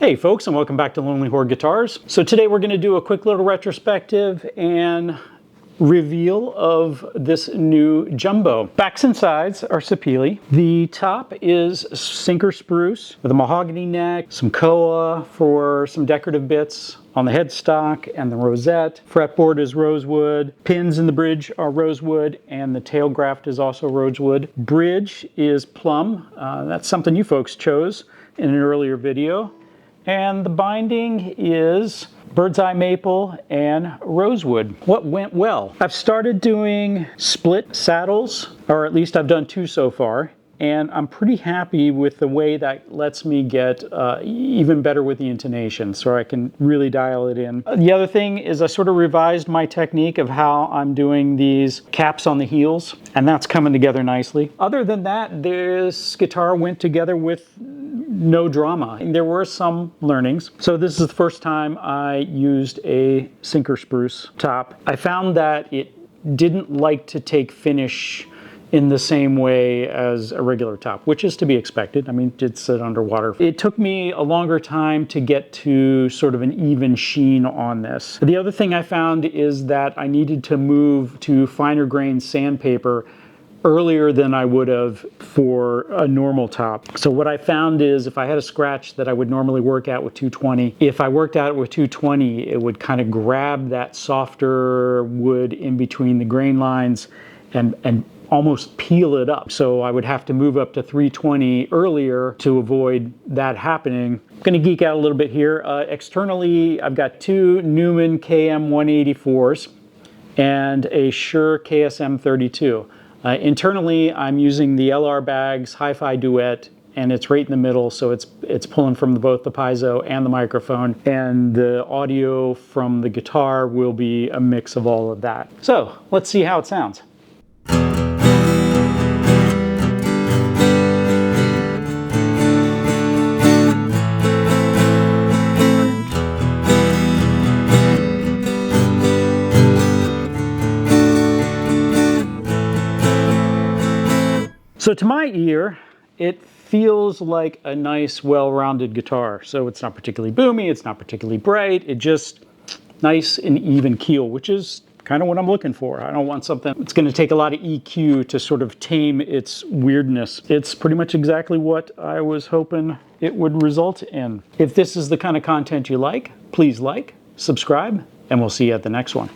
Hey folks, and welcome back to Lonely Horde Guitars. So today we're going to do a quick little retrospective and reveal of this new jumbo. Backs and sides are sapele. The top is sinker spruce with a mahogany neck, some koa for some decorative bits on the headstock and the rosette. Fretboard is rosewood. Pins in the bridge are rosewood, and the tail graft is also rosewood. Bridge is plum. That's something you folks chose in an earlier video. And the binding is bird's eye maple and rosewood. What went well? I've started doing split saddles, or at least I've done 2 so far, and I'm pretty happy with the way that lets me get even better with the intonation, so I can really dial it in. The other thing is I sort of revised my technique of how I'm doing these caps on the heels, and that's coming together nicely. Other than that, this guitar went together with no drama. There were some learnings. So this is the first time I used a sinker spruce top. I found that it didn't like to take finish in the same way as a regular top, which is to be expected. I mean, it did sit underwater. It took me a longer time to get to sort of an even sheen on this. The other thing I found is that I needed to move to finer grain sandpaper earlier than I would have for a normal top. So what I found is if I had a scratch that I would normally work at with 220, if I worked at it with 220, it would kind of grab that softer wood in between the grain lines and almost peel it up. So I would have to move up to 320 earlier to avoid that happening. I'm gonna geek out a little bit here. Externally, I've got 2 Neumann KM 184s and a Shure KSM 32. Internally, I'm using the LR Bags Hi-Fi Duet, and it's right in the middle, so it's pulling from both the piezo and the microphone, and the audio from the guitar will be a mix of all of that. So let's see how it sounds. So to my ear, it feels like a nice, well-rounded guitar. So it's not particularly boomy, it's not particularly bright, it just nice and even keel, which is kind of what I'm looking for. I don't want something that's going to take a lot of EQ to sort of tame its weirdness. It's pretty much exactly what I was hoping it would result in. If this is the kind of content you like, please like, subscribe, and we'll see you at the next one.